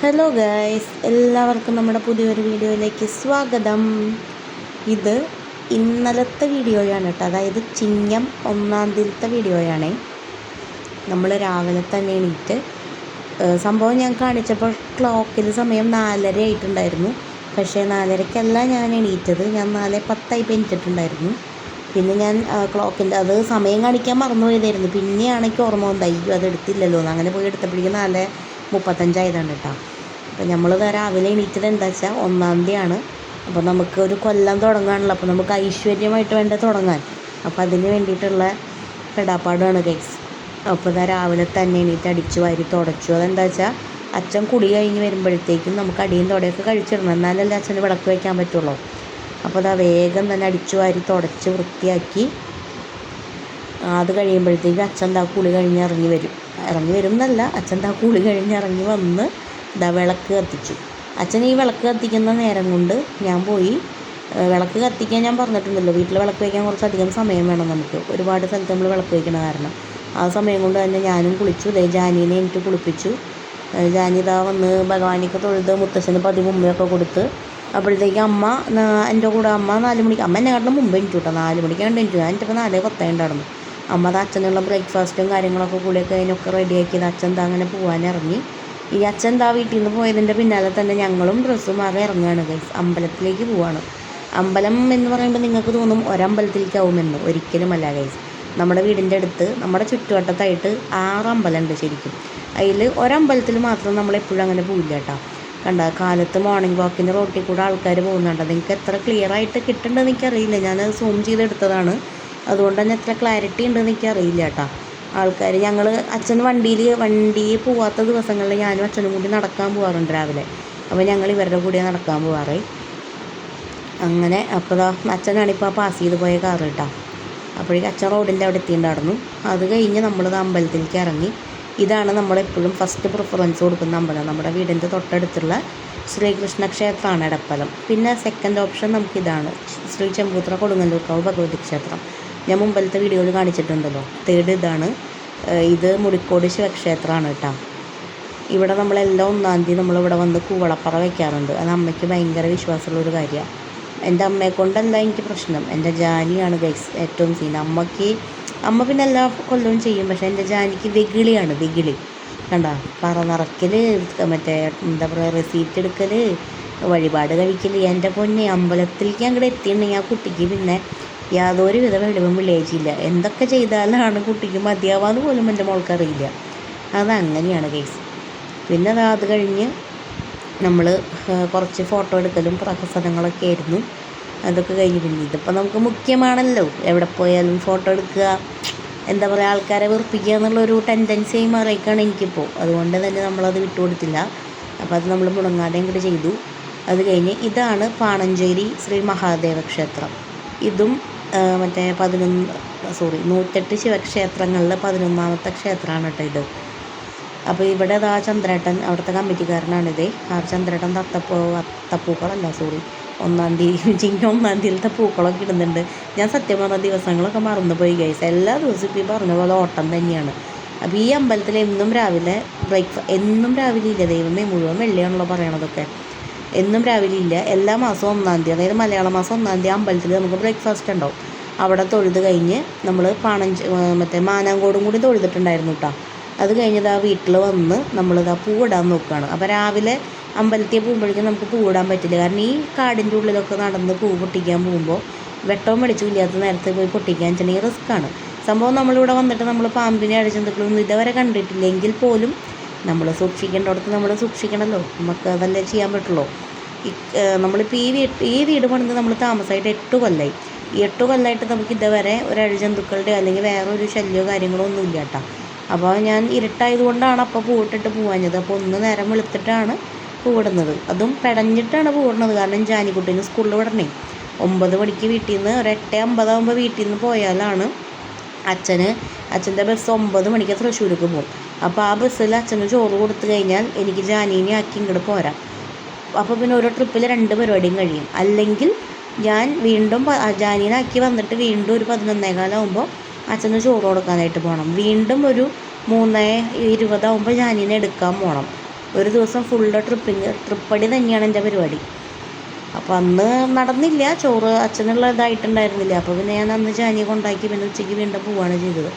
Hello guys, എല്ലാവർക്കും നമ്മുടെ പുതിയൊരു വീഡിയോയിലേക്ക് സ്വാഗതം. ഇത് ഇന്നലത്തെ വീഡിയോയാണ് കേട്ടോ, അതായത് ചിങ്ങം 1-ാം തീയതിയിലത്തെ വീഡിയോയാണ്. നമ്മൾ രാവിലെ തന്നെ എണീറ്റ് സംഭവം ഞാൻ കാണിച്ചപ്പോൾ ക്ലോക്കിൽ സമയം 4:30 ആയിട്ടുണ്ടായിരുന്നു. പക്ഷേ 4:30ക്കല്ല ഞാൻ എണീറ്റത്, ഞാൻ 4:10 എണീറ്റിട്ടുണ്ടായിരുന്നു. പിന്നെ ഞാൻ ക്ലോക്കിൻ്റെ അത് സമയം കാണിക്കാൻ മറന്നു പോയതായിരുന്നു. പിന്നെയാണ് എനിക്ക് ഓർമ്മ വന്നത്, അയ്യോ അത് എടുത്തില്ലല്ലോ എന്ന്. അങ്ങനെ പോയി എടുത്തപ്പോഴേക്കും 4:35 ആയതാണ് കേട്ടോ. അപ്പോൾ നമ്മൾ രാവിലെ എണീറ്റത് എന്താ വെച്ചാൽ 1-ാം തീയതിയാണ്. അപ്പോൾ നമുക്ക് ഒരു കൊല്ലം തുടങ്ങാണല്ലോ, അപ്പോൾ നമുക്ക് ഐശ്വര്യമായിട്ട് വേണ്ട തുടങ്ങാൻ. അപ്പോൾ അതിന് വേണ്ടിയിട്ടുള്ള പെടാപ്പാടാണ് ഗൈസ്. അപ്പോൾ രാവിലെ തന്നെ എണീറ്റ് അടിച്ചു വാരി തുടച്ചു. അതെന്താ വെച്ചാൽ അച്ഛൻ കുടി കഴിഞ്ഞ് വരുമ്പോഴത്തേക്കും നമുക്ക് അടിയും തുടയൊക്കെ കഴിച്ചിടണം, എന്നാലല്ലേ അച്ഛന് വിളക്ക് വയ്ക്കാൻ പറ്റുള്ളൂ. അപ്പോൾ വേഗം തന്നെ അടിച്ചു വാരി തുടച്ച് വൃത്തിയാക്കി അത് കഴിയുമ്പോഴത്തേക്കും അച്ഛൻ കുളി കഴിഞ്ഞ് ഇറങ്ങി വരും എന്നല്ല, അച്ഛൻ കുളി കഴിഞ്ഞ് ഇറങ്ങി വന്ന് വിളക്ക് കത്തിച്ചു. അച്ഛൻ ഈ വിളക്ക് കത്തിക്കുന്ന നേരം കൊണ്ട് ഞാൻ പോയി വിളക്ക് കത്തിക്കാൻ, ഞാൻ പറഞ്ഞിട്ടുണ്ടല്ലോ വീട്ടിൽ വിളക്ക് വയ്ക്കാൻ കുറച്ചധികം സമയം വേണം നമുക്ക്, ഒരുപാട് സ്ഥലത്ത് നമ്മൾ വിളക്ക് വയ്ക്കണ കാരണം. ആ സമയം കൊണ്ട് തന്നെ ഞാനും കുളിച്ചു. ജാനീനെ എനിക്ക് കുളിപ്പിച്ചു. ജാനി വന്ന് ഭഗവാനിക്ക് തൊഴുത് മുത്തശ്ശന് ഉമ്മയൊക്കെ കൊടുത്ത്. അപ്പോഴത്തേക്ക് അമ്മ എൻ്റെ കൂടെ അമ്മ 4 മണിക്ക്, അമ്മ എന്നെക്കാട്ടിലും മുമ്പ് എനിക്ക് കേട്ടോ, 4 മണിക്കാണ് എനിക്ക്. ഞാൻ എൻ്റെ 4:10 ഉണ്ടായിരുന്നു. അമ്മ അച്ഛനുള്ള ബ്രേക്ക്ഫാസ്റ്റും കാര്യങ്ങളൊക്കെ കൂടിയൊക്കെ അതിനൊക്കെ റെഡിയാക്കിയത്. അച്ഛൻ അങ്ങനെ പോകാനിറങ്ങി. ഈ അച്ഛൻ വീട്ടിൽ നിന്ന് പോയതിൻ്റെ പിന്നാലെ തന്നെ ഞങ്ങളും ഡ്രസ്സും ആകെ ഇറങ്ങുകയാണ് ഗൈസ്, അമ്പലത്തിലേക്ക് പോവാണ്. അമ്പലം എന്ന് പറയുമ്പോൾ നിങ്ങൾക്ക് തോന്നും ഒരമ്പലത്തിലേക്കാവുമെന്ന്, ഒരിക്കലുമല്ല ഗൈസ്. നമ്മുടെ വീടിൻ്റെ അടുത്ത് നമ്മുടെ ചുറ്റുവട്ടത്തായിട്ട് 6 അമ്പലമുണ്ട് ശരിക്കും. അതിൽ ഒരമ്പലത്തിൽ മാത്രം നമ്മളെപ്പോഴും അങ്ങനെ പോയില്ല കേട്ടോ. കാലത്ത് മോർണിംഗ് വാക്കിൻ്റെ റോട്ടിൽ കൂടെ ആൾക്കാർ പോകുന്നുണ്ട്. നിങ്ങൾക്ക് എത്ര ക്ലിയർ ആയിട്ട് കിട്ടുന്നുണ്ടെന്ന് എനിക്കറിയില്ല, ഞാനത് സൂം ചെയ്തെടുത്തതാണ്, അതുകൊണ്ട് തന്നെ എത്ര ക്ലാരിറ്റി ഉണ്ടെന്ന് എനിക്കറിയില്ല കേട്ടോ. ആൾക്കാർ അച്ഛൻ വണ്ടി പോവാത്ത ദിവസങ്ങളിൽ ഞാനും അച്ഛനും കൂടി നടക്കാൻ പോകാറുണ്ട് രാവിലെ. അപ്പോൾ ഞങ്ങൾ ഇവരുടെ കൂടെ നടക്കാൻ പോകാറ്. അങ്ങനെ അപ്പോൾ അച്ഛനാണിപ്പോൾ പാസ് ചെയ്ത് പോയ കാറ് കേട്ടോ. അപ്പോഴേക്കും അച്ഛൻ റോഡിൻ്റെ അവിടെ എത്തിയിട്ടുണ്ടായിരുന്നു. അത് കഴിഞ്ഞ് നമ്മളിത് അമ്പലത്തിലേക്ക് ഇറങ്ങി. ഇതാണ് നമ്മളെപ്പോഴും ഫസ്റ്റ് പ്രിഫറൻസ് കൊടുക്കുന്ന അമ്പലം, നമ്മുടെ വീടിൻ്റെ തൊട്ടടുത്തുള്ള ശ്രീകൃഷ്ണ ക്ഷേത്രമാണ് എടപ്പലം. പിന്നെ സെക്കൻഡ് ഓപ്ഷൻ നമുക്കിതാണ്, ശ്രീ ചെമ്പൂത്ര കൊടുങ്ങല്ലൂർക്കാവ് ഭഗവതി ക്ഷേത്രം. ഞാൻ മുമ്പത്തെ വീഡിയോയിൽ കാണിച്ചിട്ടുണ്ടല്ലോ. തേർഡ് ഇതാണ്, ഇത് മുടിക്കോട് ശിവക്ഷേത്രമാണ് കേട്ടോ. ഇവിടെ നമ്മളെല്ലാം 1-ാം തീയതി നമ്മളിവിടെ വന്ന് കൂവളപ്പറ വയ്ക്കാറുണ്ട്. അത് അമ്മയ്ക്ക് ഭയങ്കര വിശ്വാസമുള്ളൊരു കാര്യമാണ്. എൻ്റെ അമ്മയെ കൊണ്ടല്ല എനിക്ക് പ്രശ്നം, എൻ്റെ ജാനിയാണ് ഗൈസ് ഏറ്റവും സീൻ. അമ്മ പിന്നെ എല്ലാ കൊല്ലവും ചെയ്യും, പക്ഷേ എൻ്റെ ജാനിക്ക് വെകിളിയാണ്, വെകിളി. പറ നിറയ്ക്കൽ, മറ്റേ എന്താ പറയുക, റെസീപ്റ്റ് എടുക്കൽ, വഴിപാട് കഴിക്കൽ. എൻ്റെ പൊന്നെ, അമ്പലത്തിലേക്ക് അങ്ങോട്ട് എത്തിയിട്ടുണ്ടെങ്കിൽ ആ കുട്ടിക്ക് പിന്നെ യാതൊരു വിധ വെളിവും വിളയിച്ചില്ല. എന്തൊക്കെ ചെയ്താലാണ് കുട്ടിക്ക് മതിയാവാന്ന് പോലും എൻ്റെ മോൾക്കറിയില്ല. അതങ്ങനെയാണ് കേസ്. പിന്നെ അത് കഴിഞ്ഞ് നമ്മൾ കുറച്ച് ഫോട്ടോ എടുക്കലും പ്രഹസനങ്ങളൊക്കെ ആയിരുന്നു. അതൊക്കെ കഴിഞ്ഞ് പിന്നെ ഇതിപ്പോൾ നമുക്ക് മുഖ്യമാണല്ലോ, എവിടെ പോയാലും ഫോട്ടോ എടുക്കുക, എന്താ പറയുക, ആൾക്കാരെ വെറുപ്പിക്കുക എന്നുള്ളൊരു ടെൻഡൻസിയായി മാറിയേക്കാണ് എനിക്കിപ്പോൾ. അതുകൊണ്ട് തന്നെ നമ്മളത് വിട്ടുകൊടുത്തില്ല. അപ്പോൾ അത് നമ്മൾ മുടങ്ങാതെ ഇങ്ങോട്ട് ചെയ്തു. അത് കഴിഞ്ഞ് ഇതാണ് പാണഞ്ചേരി ശ്രീ മഹാദേവ ക്ഷേത്രം. ഇതും മറ്റേ 108 ശിവക്ഷേത്രങ്ങളിൽ 11ാമത്തെ ക്ഷേത്രമാണ് കേട്ടോ ഇത്. അപ്പോൾ ഇവിടെ ചന്ദ്രേട്ടൻ അവിടുത്തെ കമ്മിറ്റിക്കാരനാണിത്. ആ ചന്ദ്രേട്ടൻ അത്തപ്പൂക്കളല്ല 1-ാം തീയതി ചിങ്ങം 1-ാം തീയതിയിലത്തെ പൂക്കളൊക്കെ ഇടുന്നുണ്ട്. ഞാൻ സത്യം പറഞ്ഞ ദിവസങ്ങളൊക്കെ മറന്നുപോയി ഗൈസ്. എല്ലാ ദിവസവും ഈ പറഞ്ഞ പോലെ ഓട്ടം തന്നെയാണ്. അപ്പോൾ ഈ അമ്പലത്തിൽ എന്നും രാവിലെ എന്നും രാവിലെ ഇല്ല, ദൈവമേ, മുഴുവൻ വെള്ളിയാണല്ലോ പറയണതൊക്കെ. എന്നും രാവിലെ ഇല്ല, എല്ലാ മാസവും 1-ാം തീയതി, അതായത് മലയാള മാസം 1-ാം തീയതി അമ്പലത്തിൽ നമുക്ക് ബ്രേക്ക്ഫാസ്റ്റ് ഉണ്ടാവും. അവിടെ തൊഴുത് കഴിഞ്ഞ് നമ്മൾ മറ്റേ മാനാങ്കോടും കൂടി തൊഴുതിട്ടുണ്ടായിരുന്നു കേട്ടോ. അത് കഴിഞ്ഞത് വീട്ടിൽ വന്ന് നമ്മളിത് പൂവിടാൻ നോക്കുകയാണ്. അപ്പോൾ രാവിലെ അമ്പലത്തിൽ പോകുമ്പോഴേക്കും നമുക്ക് പൂവിടാൻ പറ്റില്ല, കാരണം ഈ കാടിൻ്റെ ഉള്ളിലൊക്കെ നടന്ന് പൂ പൊട്ടിക്കാൻ പോകുമ്പോൾ വെട്ടവും വെളിച്ചവും ഇല്ലാത്ത നേരത്തെ പോയി പൊട്ടിക്കാൻ വെച്ചിട്ടുണ്ടെങ്കിൽ റിസ്ക്കാണ്. സംഭവം നമ്മളിവിടെ വന്നിട്ട് നമ്മൾ പാമ്പിനെ അടിച്ചെന്തെങ്കിലും ഇതുവരെ കണ്ടിട്ടില്ലെങ്കിൽ പോലും നമ്മൾ സൂക്ഷിക്കേണ്ടടത്ത് നമ്മൾ സൂക്ഷിക്കണമല്ലോ, നമുക്ക് അതല്ലേ ചെയ്യാൻ പറ്റുള്ളൂ. നമ്മളിപ്പോൾ ഈ വീട് പണിത് നമ്മൾ താമസമായിട്ട് 8 കൊല്ലമായി. ഈ 8 കൊല്ലമായിട്ട് നമുക്ക് ഇതുവരെ ഒരു അഴിജന്തുക്കളുടെ അല്ലെങ്കിൽ വേറൊരു ശല്യമോ കാര്യങ്ങളോ ഒന്നും ഇല്ല കേട്ടോ. അപ്പോൾ ഞാൻ ഇരുട്ടായതുകൊണ്ടാണ് അപ്പോൾ പൂവിട്ടിട്ട് പോവാഞ്ഞത്. അപ്പോൾ 1 നേരം വെളുത്തിട്ടാണ് പൂവിടുന്നത്, അതും പെടഞ്ഞിട്ടാണ് പൂവിടുന്നത്. കാരണം ജാനിക്കുട്ടീന് സ്കൂളിൽ വിടണേ. 9 മണിക്ക് വീട്ടിൽ നിന്ന് ഒരു 8:50 ആകുമ്പോൾ വീട്ടിൽ നിന്ന് പോയാലാണ് അച്ഛൻ്റെ ബസ് 9 മണിക്ക് തൃശ്ശൂർക്ക് പോകും. അപ്പോൾ ആ ബസ്സിൽ അച്ഛന് ചോറ് കൊടുത്തു കഴിഞ്ഞാൽ എനിക്ക് ജാനീനെ ആക്കി ഇങ്ങോട്ട് പോരാം. അപ്പോൾ പിന്നെ ഓരോ ട്രിപ്പിൽ 2 പരിപാടിയും കഴിയും. അല്ലെങ്കിൽ ഞാൻ വീണ്ടും ജാനീനാക്കി വന്നിട്ട് വീണ്ടും ഒരു 11:15 ആകുമ്പോൾ അച്ഛന് ചോറ് കൊടുക്കാനായിട്ട് പോകണം. വീണ്ടും ഒരു 3:20 ആകുമ്പോൾ ജാനീനെ എടുക്കാൻ പോകണം. ഒരു ദിവസം ഫുള്ള് ട്രിപ്പടി തന്നെയാണ് എൻ്റെ പരിപാടി. അപ്പോൾ അന്ന് നടന്നില്ല, ചോറ് അച്ഛനുള്ള ഇതായിട്ടുണ്ടായിരുന്നില്ല. അപ്പോൾ പിന്നെ ഞാൻ അന്ന് ജാനിയെ കൊണ്ടാക്കി പിന്നെ ഉച്ചയ്ക്ക് വീണ്ടും പോവുകയാണ് ചെയ്തത്.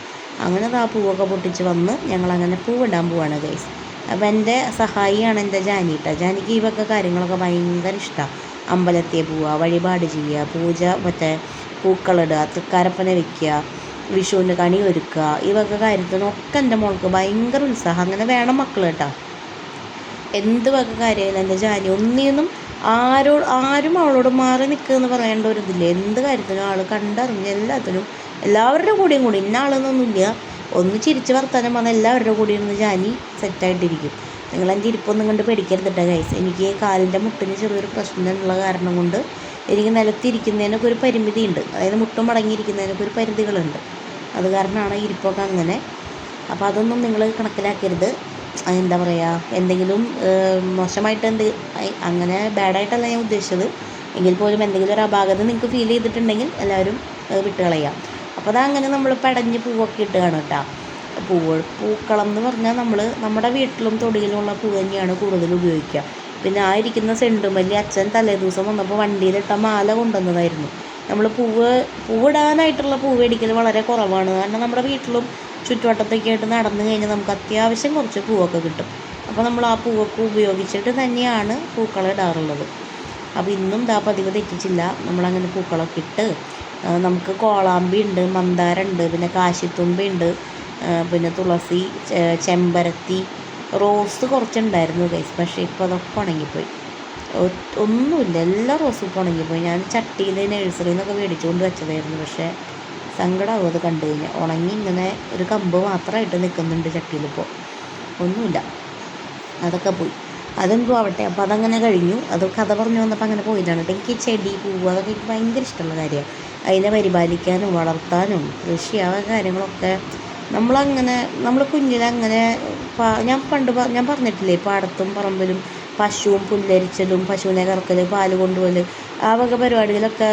അങ്ങനെ ആ പൂവൊക്കെ പൊട്ടിച്ച് വന്ന് ഞങ്ങളങ്ങനെ പൂവിടാൻ പോവാണ് ഗൈസ്. അപ്പോൾ എൻ്റെ സഹായിയാണ് എൻ്റെ ജാനിട്ട. ജാനിക്ക് ഈ വക കാര്യങ്ങളൊക്കെ ഭയങ്കര ഇഷ്ടമാണ്. അമ്പലത്തിൽ പോവുക, വഴിപാട് ചെയ്യുക, പൂജ, മറ്റേ പൂക്കളിടുക, തൃക്കാരപ്പന വയ്ക്കുക, വിഷുവിന് കണി ഒരുക്കുക, ഈ വക കാര്യത്തിനൊക്കെ എൻ്റെ മോൾക്ക് ഭയങ്കര ഉത്സാഹം. അങ്ങനെ വേണം മക്കൾ കേട്ടോ. എന്ത് വക കാര്യമായാലും എൻ്റെ ജാനി ഒന്നിനും ആരും അവളോട് മാറി നിൽക്കുകയെന്ന് പറയേണ്ട ഒരു ഇതില്ല. എന്ത് കാര്യത്തിനും ആൾ കണ്ടറിഞ്ഞ് എല്ലാവരുടെ കൂടെയും കൂടി ഇന്ന ആളെന്നൊന്നുമില്ല, ഒന്ന് ചിരിച്ച് വർത്താനം പറഞ്ഞാൽ എല്ലാവരുടെ കൂടെ ഇരുന്ന് ജാനി സെറ്റായിട്ടിരിക്കും. നിങ്ങളെൻ്റെ ഇരിപ്പൊന്നും കണ്ട് പേടിക്കരുതിട്ട ഗൈസ്. എനിക്ക് കാലിൻ്റെ മുട്ടിന് ചെറിയൊരു പ്രശ്നമുള്ള കാരണം കൊണ്ട് എനിക്ക് നിലത്തിരിക്കുന്നതിനൊക്കെ ഒരു പരിമിതി ഉണ്ട്. അതായത് മുട്ടും മടങ്ങിയിരിക്കുന്നതിനൊക്കെ ഒരു പരിധികളുണ്ട്. അത് കാരണമാണ് ഇരിപ്പൊക്കെ അങ്ങനെ. അപ്പോൾ അതൊന്നും നിങ്ങൾ കണക്കിലാക്കരുത്. എന്താ പറയുക, എന്തെങ്കിലും മോശമായിട്ട് അങ്ങനെ ബാഡായിട്ടല്ല ഞാൻ ഉദ്ദേശിച്ചത്. എങ്കിൽ പോലും എന്തെങ്കിലും ഒരു അപാകത നിങ്ങൾക്ക് ഫീൽ ചെയ്തിട്ടുണ്ടെങ്കിൽ എല്ലാവരും വിട്ടുകളയാം. അപ്പോൾ അതങ്ങനെ നമ്മൾ പടഞ്ഞ് പൂവൊക്കെ ഇട്ട് കാണും കേട്ടോ. പൂക്കളം എന്ന് പറഞ്ഞാൽ നമ്മൾ നമ്മുടെ വീട്ടിലും തൊടിയിലുമുള്ള പൂ തന്നെയാണ് കൂടുതൽ ഉപയോഗിക്കുക. പിന്നെ ആ ഇരിക്കുന്ന സെണ്ടുമല്ലി അച്ഛൻ തലേദിവസം വന്നപ്പോൾ വണ്ടിയിലിട്ട മാല കൊണ്ടുവന്നതായിരുന്നു. നമ്മൾ പൂവിടാനായിട്ടുള്ള പൂവ് മേടിക്കൽ വളരെ കുറവാണ്. കാരണം നമ്മുടെ വീട്ടിലും ചുറ്റുവട്ടത്തൊക്കെ ആയിട്ട് നടന്നു കഴിഞ്ഞാൽ നമുക്ക് അത്യാവശ്യം കുറച്ച് പൂവൊക്കെ കിട്ടും. അപ്പോൾ നമ്മൾ ആ പൂവൊക്കെ ഉപയോഗിച്ചിട്ട് തന്നെയാണ് പൂക്കളം ഇടാറുള്ളത്. അപ്പോൾ ഇന്നും പതിവ് തെറ്റിച്ചില്ല. നമ്മളങ്ങനെ പൂക്കളൊക്കെ ഇട്ട് നമുക്ക് കോളാമ്പി ഉണ്ട്, മന്ദാരം ഉണ്ട്, പിന്നെ കാശിത്തുമ്പയുണ്ട്, പിന്നെ തുളസി, ചെമ്പരത്തി, റോസ് കുറച്ചുണ്ടായിരുന്നു ഗൈസ്. പക്ഷേ ഇപ്പോൾ അതൊക്കെ ഉണങ്ങിപ്പോയി. ഒന്നുമില്ല, എല്ലാ റോസും ഇപ്പോൾ ഉണങ്ങിപ്പോയി. ഞാൻ ചട്ടിയിൽ നഴ്സറിയിൽ നിന്നൊക്കെ മേടിച്ചുകൊണ്ട് വെച്ചതായിരുന്നു. പക്ഷേ സങ്കടമാവും അത് കണ്ടു കഴിഞ്ഞാൽ. ഉണങ്ങി ഇങ്ങനെ ഒരു കമ്പ് മാത്രമായിട്ട് നിൽക്കുന്നുണ്ട് ചട്ടിയിലിപ്പോൾ. ഒന്നുമില്ല, അതൊക്കെ പോയി. അതെന്തോ ആവട്ടെ. അപ്പോൾ അതങ്ങനെ കഴിഞ്ഞു. അത് കഥ പറഞ്ഞു വന്നപ്പോൾ അങ്ങനെ പോയതാണ്. എനിക്ക് ചെടി, പൂവ് അതൊക്കെ എനിക്ക് ഭയങ്കര ഇഷ്ടമുള്ള കാര്യമാണ്. അതിനെ പരിപാലിക്കാനും വളർത്താനും കൃഷി ആ കാര്യങ്ങളൊക്കെ നമ്മൾ കുഞ്ഞിലങ്ങനെ ഞാൻ പറഞ്ഞിട്ടില്ലേ, പാടത്തും പറമ്പിലും പശുവും പുല്ലരിച്ചലും പശുവിനെ കറക്കൽ, പാല് കൊണ്ടുപോകൽ, ആ വക പരിപാടികളൊക്കെ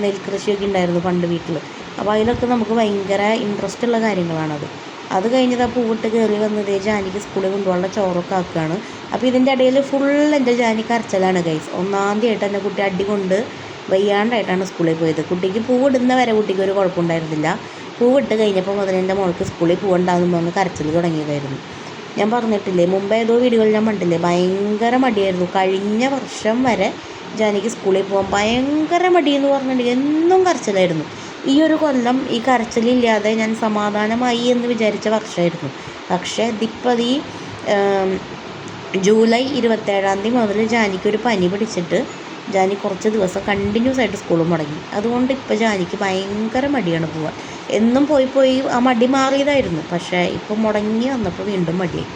നെൽകൃഷിയൊക്കെ ഉണ്ടായിരുന്നു പണ്ട് വീട്ടിൽ. അപ്പോൾ അതിലൊക്കെ നമുക്ക് ഭയങ്കര ഇൻട്രസ്റ്റ് ഉള്ള കാര്യങ്ങളാണത്. അത് കഴിഞ്ഞത് ആ പൂവിട്ട് കയറി വന്നത് ജാനിക്ക് സ്കൂളിൽ കൊണ്ടുപോകാനുള്ള ചോറൊക്കെ ആക്കുകയാണ്. അപ്പോൾ ഇതിൻ്റെ ഇടയിൽ ഫുൾ എൻ്റെ ജാനി കരച്ചിലാണ് ഗൈസ്. ഒന്നാം തീയതി എൻ്റെ കുട്ടി അടി കൊണ്ട് വയ്യാണ്ടായിട്ടാണ് സ്കൂളിൽ പോയത്. കുട്ടിക്ക് പൂവിടുന്ന വരെ കുട്ടിക്ക് ഒരു കുഴപ്പമുണ്ടായിരുന്നില്ല. പൂവിട്ട് കഴിഞ്ഞപ്പോൾ മുതൽ എൻ്റെ മോൾക്ക് സ്കൂളിൽ പോകണ്ടാകുമ്പോൾ ഒന്ന് കരച്ചിൽ തുടങ്ങിയതായിരുന്നു. ഞാൻ പറഞ്ഞിട്ടില്ലേ, മുമ്പ് ഏതോ വീഡിയോയിൽ ഞാൻ കണ്ടില്ലേ, ഭയങ്കര മടിയായിരുന്നു. കഴിഞ്ഞ വർഷം വരെ ജാനിക്ക് സ്കൂളിൽ പോകാൻ ഭയങ്കര മടിയെന്ന് പറഞ്ഞിട്ടുണ്ടെങ്കിൽ എന്നും കരച്ചിലായിരുന്നു. ഈ ഒരു കൊല്ലം ഈ കരച്ചിലില്ലാതെ ഞാൻ സമാധാനമായി എന്ന് വിചാരിച്ച വർഷമായിരുന്നു. പക്ഷേ ഇതിപ്പോൾ ഈ ജൂലൈ 27 മുതൽ ജാനിക്കൊരു പനി പിടിച്ചിട്ട് ജാനി കുറച്ച് ദിവസം കണ്ടിന്യൂസ് ആയിട്ട് സ്കൂളിൽ മുടങ്ങി. അതുകൊണ്ട് ഇപ്പോൾ ജാനിക്ക് ഭയങ്കര മടിയാണ് പോവാൻ. എന്നും പോയി ആ മടി മാറിയതായിരുന്നു. പക്ഷേ ഇപ്പോൾ മുടങ്ങി വന്നപ്പോൾ വീണ്ടും മടിയായി.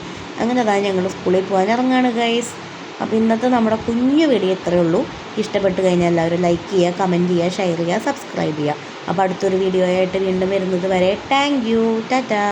അങ്ങനെ ഞങ്ങൾ സ്കൂളിൽ പോകാൻ ഇറങ്ങുകയാണ് ഗൈസ്. അപ്പോൾ ഇന്നത്തെ നമ്മുടെ കുഞ്ഞു വീഡിയോ ഇത്രയേ ഉള്ളൂ. ഇഷ്ടപ്പെട്ട് കഴിഞ്ഞാൽ എല്ലാവരും ലൈക്ക് ചെയ്യുക, കമൻറ്റ് ചെയ്യുക, ഷെയർ ചെയ്യുക, സബ്സ്ക്രൈബ് ചെയ്യുക. അപ്പോൾ അടുത്തൊരു വീഡിയോ ആയിട്ട് വീണ്ടും വരുന്നത് വരെ താങ്ക് യു, ടാറ്റാ.